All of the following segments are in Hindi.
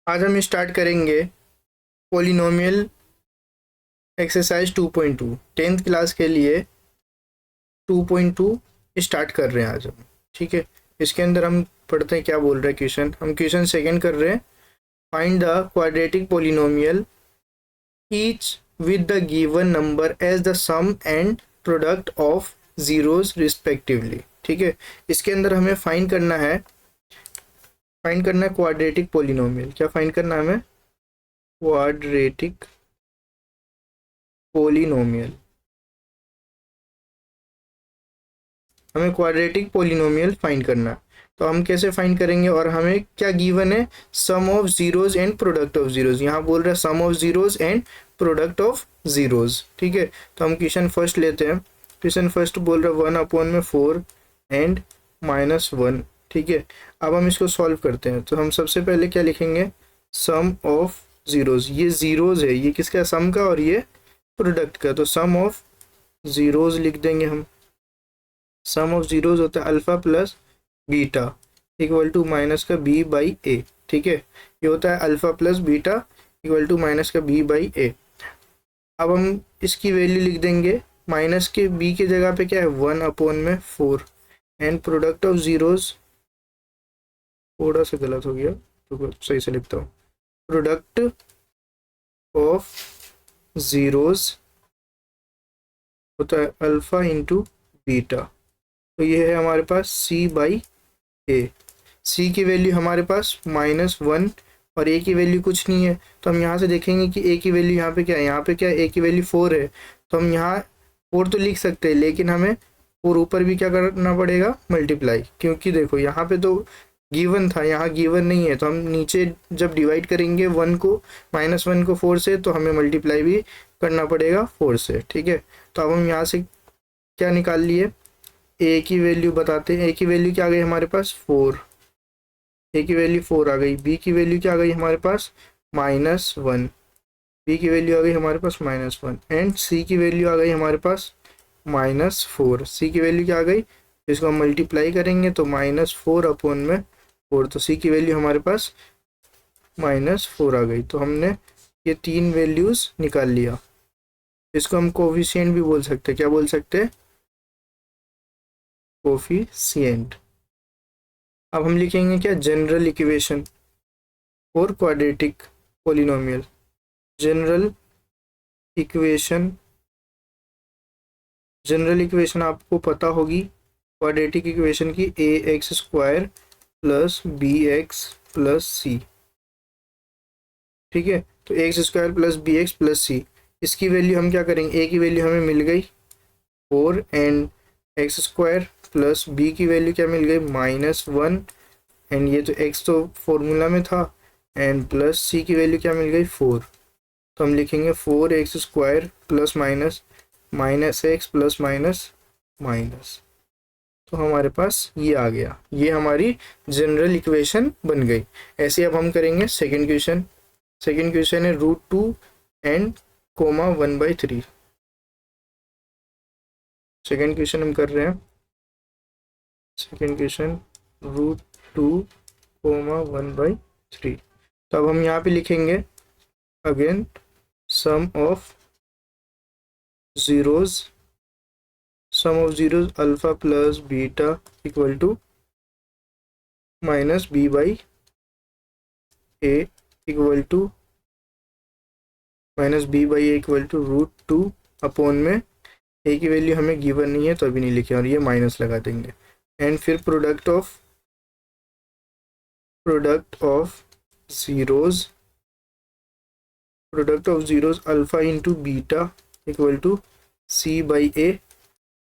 आज हम स्टार्ट करेंगे पोलिनोमियल एक्सरसाइज 2.2 10th क्लास के लिए 2.2 स्टार्ट कर रहे हैं आज हम। ठीक है, इसके अंदर हम पढ़ते हैं क्या बोल रहे हैं क्वेश्चन। हम क्वेश्चन सेकंड कर रहे हैं। Find the quadratic polynomial each with the given number as the sum and product of zeros respectively. ठीक है, इसके अंदर हमें फाइंड करना है क्वाड्रेटिक पोलिनोमियल। क्या फाइंड करना है हमें? Quadratic polynomial. हमें क्वाड्रेटिक पोलिनोमियल फाइंड करना है। तो हम कैसे फाइंड करेंगे और हमें क्या गिवन है? Sum of zeros and product of zeros. यहाँ बोल रहा है sum of zeros and product of zeros. ठीक है, तो हम क्वेश्चन फर्स्ट लेते हैं। क्वेश्चन फर्स्ट बोल रहा है 1/4 एंड -1। ठीक है, अब हम इसको सॉल्व करते हैं। तो हम सबसे पहले क्या लिखेंगे? Sum of zeros. ये जीरोज है, ये किसका? सम का, और ये प्रोडक्ट का। तो सम ऑफ जीरोज लिख देंगे हम। सम ऑफ जीरोज होता है alpha plus beta equal to minus का बी बाई ए। ठीक है, ये होता है alpha plus beta equal to minus का बी बाई ए। अब हम इसकी वैल्यू लिख देंगे। माइनस के बी की जगह पे क्या है? 1/4 एंड प्रोडक्ट ऑफ जीरोज, थोड़ा सा गलत हो गया तो सही से लिखता हूँ। प्रोडक्ट ऑफ जीरोज होता है अल्फा इंटू बीटा। तो ये है हमारे पास सी बाई ए। सी की वैल्यू हमारे पास -1 और ए की वैल्यू कुछ नहीं है। तो हम यहाँ से देखेंगे कि ए की वैल्यू यहाँ पे क्या है? यहाँ पे क्या है? ए की वैल्यू 4 है। तो हम यहाँ 4 तो लिख सकते हैं, लेकिन हमें 4 ऊपर भी क्या करना पड़ेगा? मल्टीप्लाई। क्योंकि देखो यहाँ पे तो गिवन था, यहाँ गिवन नहीं है। तो हम नीचे जब डिवाइड करेंगे 1 को, -1 को 4 से, तो हमें मल्टीप्लाई भी करना पड़ेगा 4 से। ठीक है, तो अब हम यहाँ से क्या निकाल लिए? ए की वैल्यू बताते हैं। ए की वैल्यू क्या आ गई हमारे पास? 4। ए की वैल्यू 4 आ गई। बी की वैल्यू क्या आ गई हमारे पास? -1। बी की वैल्यू आ गई हमारे पास -1 एंड सी की वैल्यू आ गई हमारे पास -4। सी की वैल्यू क्या आ गई? इसको हम मल्टीप्लाई करेंगे तो -4/4। तो सी की वैल्यू हमारे पास -4 आ गई। तो हमने ये 3 वैल्यूज निकाल लिया। इसको हम कोफिशिएंट भी बोल सकते हैं। क्या बोल सकते हैं? कोफिशिएंट। अब हम लिखेंगे क्या? जनरल इक्वेशन और quadratic polynomial. General equation, general equation आपको पता होगी क्वाड्रेटिक इक्वेशन की, ax² प्लस bx प्लस सी। ठीक है, तो ax² प्लस bx प्लस सी, इसकी वैल्यू हम क्या करेंगे? a की वैल्यू हमें मिल गई 4 एंड x² प्लस b की वैल्यू क्या मिल गई? -1 एंड ये तो x तो फॉर्मूला में था, एंड प्लस c की वैल्यू क्या मिल गई? 4। तो हम लिखेंगे 4x² plus minus x plus minus. तो हमारे पास ये आ गया। ये हमारी जनरल इक्वेशन बन गई। ऐसे अब हम करेंगे सेकंड क्वेश्चन। सेकंड क्वेश्चन है √2 एंड कोमा 1/3। सेकंड क्वेश्चन हम कर रहे हैं। Second question √2 comma 1/3। तो अब हम यहाँ पे लिखेंगे again sum of zeros, sum of zeros alpha plus beta equal to minus b by a equal to √2 में ए की वैल्यू हमें गिवन नहीं है तो अभी नहीं लिखे, और ये माइनस लगा देंगे। एंड फिर product of zeros alpha into beta equal to C by A.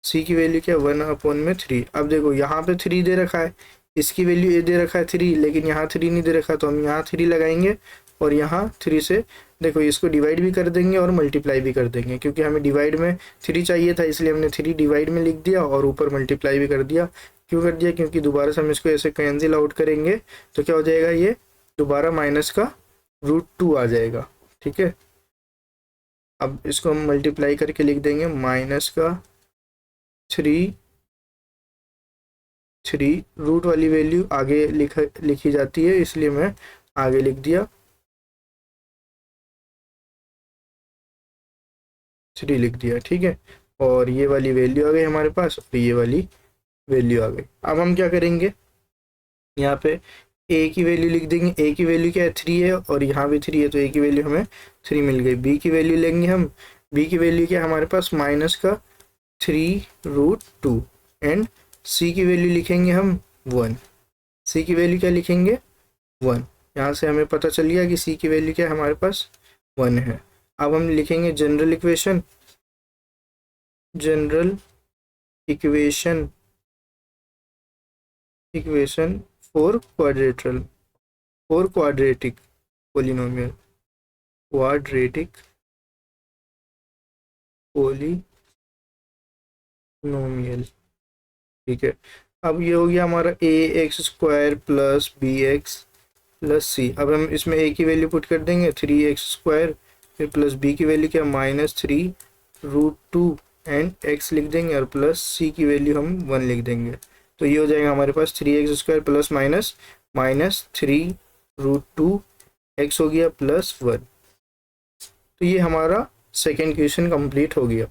C की वैल्यू क्या? 1/3। अब देखो यहाँ पे 3 दे रखा है, इसकी वैल्यू ए दे रखा है 3, लेकिन यहाँ 3 नहीं दे रखा। तो हम यहाँ 3 लगाएंगे और यहाँ 3 से देखो इसको डिवाइड भी कर देंगे और मल्टीप्लाई भी कर देंगे, क्योंकि हमें डिवाइड में 3 चाहिए था, इसलिए हमने 3 डिवाइड में लिख दिया और ऊपर मल्टीप्लाई भी कर दिया। क्यों कर दिया? क्योंकि दोबारा से हम इसको ऐसे कैंसिल आउट करेंगे तो क्या हो जाएगा? ये दोबारा माइनस का √2 आ जाएगा। ठीक है, अब इसको हम मल्टीप्लाई करके लिख देंगे माइनस का 3 रूट वाली वैल्यू आगे लिखी जाती है, इसलिए मैं आगे लिख दिया 3 लिख दिया, ठीक है। और ये वाली वैल्यू आ गई हमारे पास और ये वाली वैल्यू आ गई। अब हम क्या करेंगे, यहाँ पे ए की वैल्यू लिख देंगे। ए की वैल्यू क्या है, 3 है और यहाँ भी 3 है, तो ए की वैल्यू हमें 3 मिल गई। बी की वैल्यू लेंगे हम, बी की वैल्यू क्या है हमारे पास, माइनस का 3√2 एंड सी की वैल्यू लिखेंगे हम 1। सी की वैल्यू क्या लिखेंगे, 1। यहाँ से हमें पता चल गया कि सी की वैल्यू क्या है हमारे पास, 1 है। अब हम लिखेंगे general equation, general equation equation for quadratic polynomial, quadratic polynomial, ठीक है। अब ये हो गया हमारा A X square plus B X plus C. अब हम इसमें ए की वैल्यू पुट कर देंगे 3x² फिर प्लस बी की वैल्यू क्या, -3√2 एंड x लिख देंगे और प्लस सी की वैल्यू हम 1 लिख देंगे। तो ये हो जाएगा हमारे पास 3x² प्लस -3√2 x हो गया प्लस 1। तो ये हमारा सेकेंड क्वेश्चन कंप्लीट हो गया।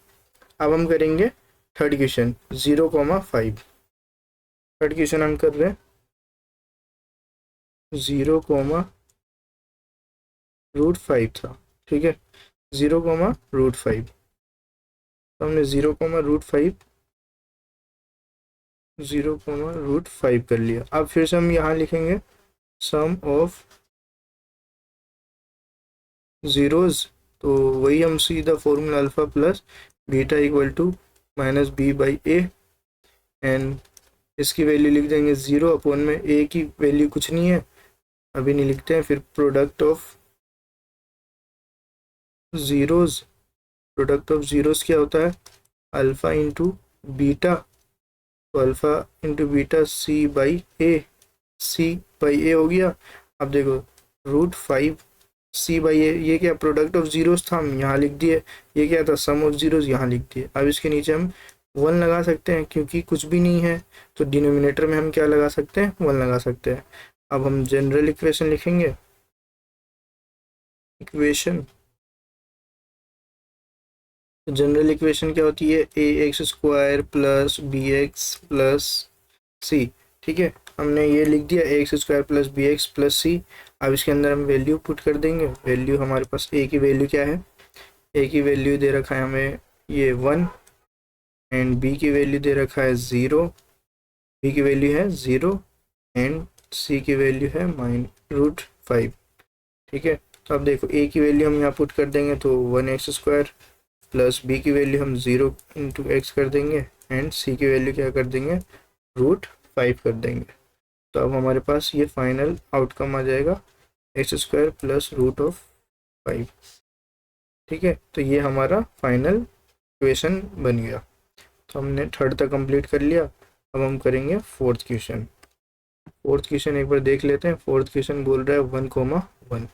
अब हम करेंगे थर्ड क्वेश्चन 0,5। थर्ड क्वेश्चन हम कर रहे हैं 0,√5 था, ठीक है। 0,√5, तो हमने 0,5 कर लिया। अब फिर से हम यहाँ लिखेंगे सम ऑफ ज़ीरोज़, तो वही हम सीधा formula alpha plus beta equal to -b/a and इसकी वैल्यू लिख देंगे 0/में a की वैल्यू कुछ नहीं है, अभी नहीं लिखते हैं। फिर product of zeros, product of zeros क्या होता है, अल्फ़ा इंटू बीटा, तो alpha into beta c/a, c/a हो गया। अब देखो √5 c/a, ये क्या प्रोडक्ट ऑफ ज़ीरोज़ था, हम यहाँ लिख दिए। ये क्या था, सम ऑफ ज़ीरोज़, यहाँ लिख दिए। अब इसके नीचे हम 1 लगा सकते हैं क्योंकि कुछ भी नहीं है, तो डिनोमिनेटर में हम क्या लगा सकते हैं, 1 लगा सकते हैं। अब हम जनरल इक्वेशन लिखेंगे, जनरल इक्वेशन क्या होती है, ax² प्लस bx प्लस सी, ठीक है। हमने ये लिख दिया ax² plus bx plus C. अब इसके अंदर हम वैल्यू पुट कर देंगे। वैल्यू हमारे पास a की वैल्यू क्या है, a की वैल्यू दे रखा है हमें ये 1 एंड b की वैल्यू दे रखा है 0, b की वैल्यू है 0 एंड c की वैल्यू है -√5, ठीक है। तो अब देखो a की वैल्यू हम यहाँ पुट कर देंगे तो 1x² प्लस b की वैल्यू हम 0 इंटू x कर देंगे एंड c की वैल्यू क्या कर देंगे, √5 कर देंगे। तो अब हमारे पास ये फाइनल आउटकम आ जाएगा x² प्लस √5, ठीक है। तो ये हमारा फाइनल इक्वेशन बन गया। तो हमने थर्ड तक कंप्लीट कर लिया। अब हम करेंगे फोर्थ क्वेश्चन। फोर्थ क्वेश्चन एक बार देख लेते हैं। फोर्थ क्वेश्चन बोल रहा है 1,1।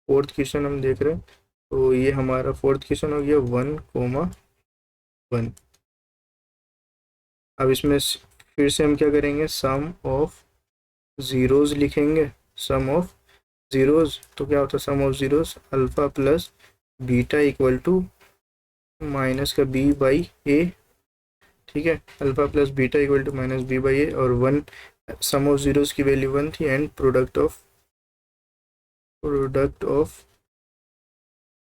फोर्थ क्वेश्चन हम देख रहे हैं, तो ये हमारा फोर्थ क्वेश्चन हो गया 1,1। अब इसमें फिर से हम क्या करेंगे, सम ऑफ ज़ीरोज़ लिखेंगे। सम ऑफ ज़ीरोज़ तो क्या होता है, sum of zeros alpha plus beta equal to minus का b/a, ठीक है। Alpha plus beta equal to -b/a और 1, सम ऑफ ज़ीरोज़ की वैल्यू 1 थी एंड प्रोडक्ट ऑफ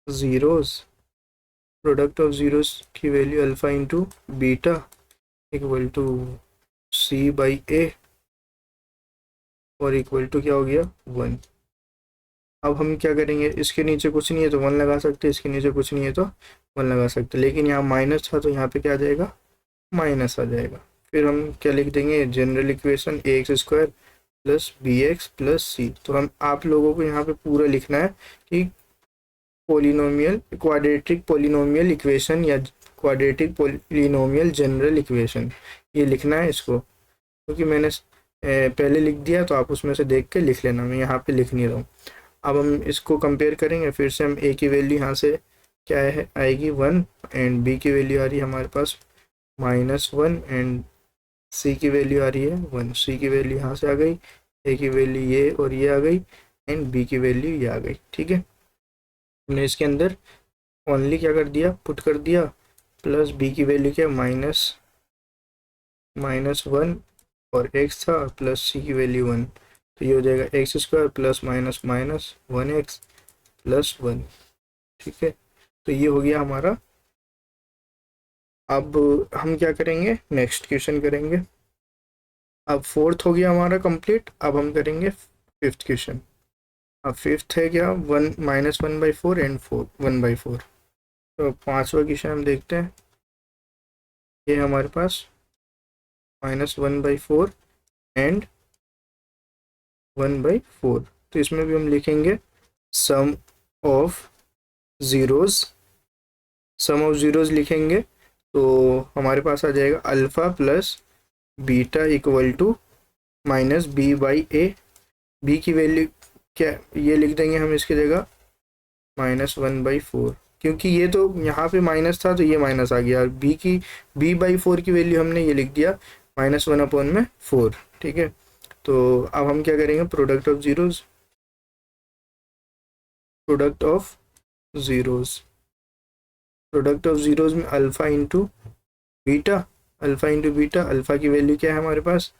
ज़ीरोज़ की value alpha into beta equal to c/a और इक्वल टू क्या हो गया, 1। अब हम क्या करेंगे, इसके नीचे कुछ नहीं है तो 1 लगा सकते, इसके नीचे कुछ नहीं है तो 1 लगा सकते, लेकिन यहाँ माइनस था तो यहाँ पे क्या आ जाएगा, माइनस आ जाएगा। फिर हम क्या लिख देंगे, general equation ax² plus bx plus C. तो हम आप लोगों को यहाँ पे पूरा लिखना है कि पोलिनोमियल, क्वाड्रेटिक पोलिनोमियल इक्वेशन या क्वाड्रेटिक पोलिनोमियल जनरल इक्वेशन, ये लिखना है इसको। क्योंकि मैंने पहले लिख दिया तो आप उसमें से देख के लिख लेना, मैं यहाँ पे लिख नहीं रहा हूँ। अब हम इसको कंपेयर करेंगे। फिर से हम a की वैल्यू यहाँ से क्या है आएगी 1 एंड b की वैल्यू आ रही है हमारे पास -1 एंड c की वैल्यू आ रही है 1। c की वैल्यू यहाँ से आ गई, a की वैल्यू ये और ये आ गई एंड b की वैल्यू ये आ गई, ठीक है। हमने इसके अंदर ओनली क्या कर दिया, पुट कर दिया, प्लस बी की वैल्यू क्या, -1 और एक्स था, प्लस सी की वैल्यू 1, तो ये हो जाएगा x square plus minus minus 1x plus 1। ठीक है, तो ये हो गया हमारा। अब हम क्या करेंगे, नेक्स्ट क्वेश्चन करेंगे। अब फोर्थ हो गया हमारा कंप्लीट, अब हम करेंगे फिफ्थ क्वेश्चन। अब फिफ्थ है क्या, -1/4 एंड 1/4। तो पांचवा क्वेश्चन हम देखते हैं। ये हमारे पास -1/4 एंड 1/4, तो इसमें भी हम लिखेंगे sum of zeros. Sum of zeros लिखेंगे तो हमारे पास आ जाएगा alpha plus beta equal to -b/a। B की वैल्यू क्या, ये लिख देंगे हम इसकी जगह -1/4, क्योंकि ये तो यहाँ पे माइनस था तो ये माइनस आ गया। b/4 की वैल्यू हमने ये लिख दिया -1/4। ठीक है, तो अब हम क्या करेंगे, product of zeros. Product of zeros में अल्फ़ा इंटू बीटा, अल्फ़ा की वैल्यू क्या है हमारे पास,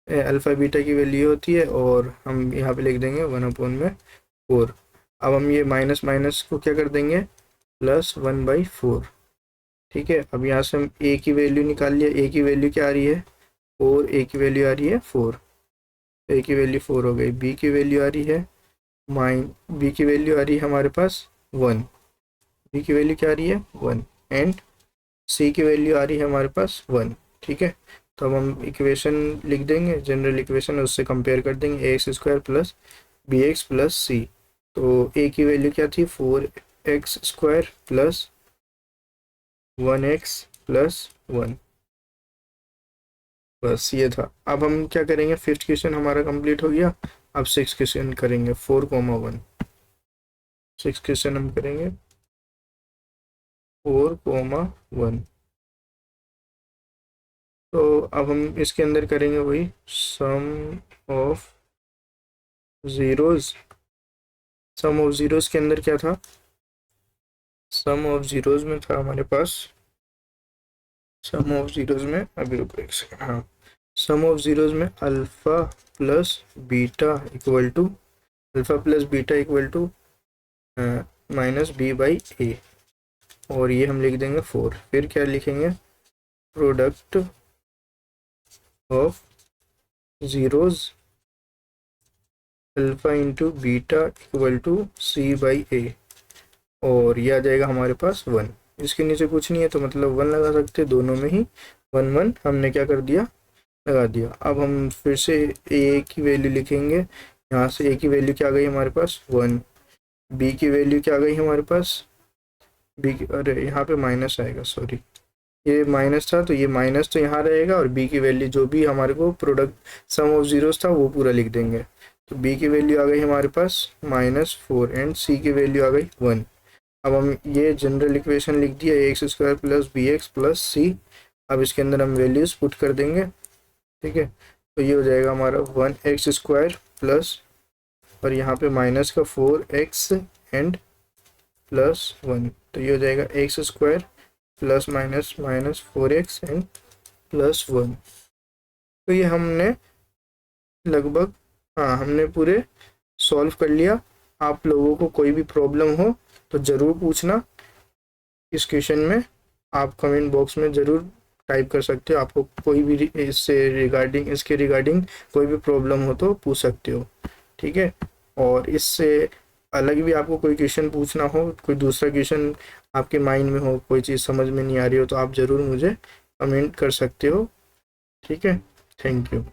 अल्फ़ा बीटा की वैल्यू होती है, और हम यहाँ पे लिख देंगे 1/4। अब हम ये माइनस माइनस को क्या कर देंगे, +1/4। ठीक है, अब यहाँ से हम a की वैल्यू निकाल लिया। a की वैल्यू क्या आ रही है, 4, a की वैल्यू आ रही है 4, a की वैल्यू 4 हो गई। b की वैल्यू आ रही है b की वैल्यू आ रही है हमारे पास 1, b की वैल्यू क्या आ रही है 1, एंड c की वैल्यू आ रही है हमारे पास 1। ठीक है, तो अब हम इक्वेशन लिख देंगे, जनरल इक्वेशन, उससे कंपेयर कर देंगे ax² plus bx plus c। तो a की वैल्यू क्या थी, 4x² प्लस 1x प्लस 1, बस ये था। अब हम क्या करेंगे, फिफ्थ क्वेश्चन हमारा कंप्लीट हो गया। अब सिक्स क्वेश्चन करेंगे, 4,1। सिक्स क्वेश्चन हम करेंगे 4,1। तो अब हम इसके अंदर करेंगे वही sum of zeros. Sum of zeros के अंदर क्या था, सम ऑफ ज़ीरोज़ में था हमारे पास, सम ऑफ ज़ीरोज़ में, अभी रुको एक सेकंड, हाँ, सम ऑफ ज़ीरोज़ में alpha plus beta equal to, alpha plus beta equal to -b/a, और ये हम लिख देंगे 4। फिर क्या लिखेंगे, product of zeros alpha into beta equal to c/a, और ये आ जाएगा हमारे पास 1। इसके नीचे कुछ नहीं है तो मतलब 1 लगा सकते, दोनों में ही 1 1 हमने क्या कर दिया, लगा दिया। अब हम फिर से a की वैल्यू लिखेंगे। यहाँ से a की वैल्यू क्या आ गई हमारे पास 1, b की वैल्यू क्या आ गई हमारे पास, अरे यहाँ पे माइनस आएगा, सॉरी, ये माइनस था तो ये माइनस तो यहाँ रहेगा, और b की वैल्यू जो भी हमारे को प्रोडक्ट सम ऑफ ज़ीरोज़ था वो पूरा लिख देंगे। तो b की वैल्यू आ गई हमारे पास -4 एंड c की वैल्यू आ गई 1। अब हम ये जनरल इक्वेशन लिख दिया, ax² plus bx plus c। अब इसके अंदर हम वैल्यूज़ पुट कर देंगे। ठीक है, तो ये हो जाएगा हमारा 1x² प्लस, और यहाँ पे माइनस का 4x एंड प्लस 1, तो ये हो जाएगा x² plus minus minus 4x and plus 1। तो ये हमने लगभग, हाँ, हमने पूरे सॉल्व कर लिया। आप लोगों को कोई भी प्रॉब्लम हो तो ज़रूर पूछना इस क्वेश्चन में, आप कमेंट बॉक्स में ज़रूर टाइप कर सकते हो। आपको कोई भी इसके रिगार्डिंग कोई भी प्रॉब्लम हो तो पूछ सकते हो। ठीक है, और इससे अलग भी आपको कोई क्वेश्चन पूछना हो, कोई दूसरा क्वेश्चन आपके माइंड में हो, कोई चीज़ समझ में नहीं आ रही हो, तो आप ज़रूर मुझे कमेंट कर सकते हो। ठीक है, थैंक यू।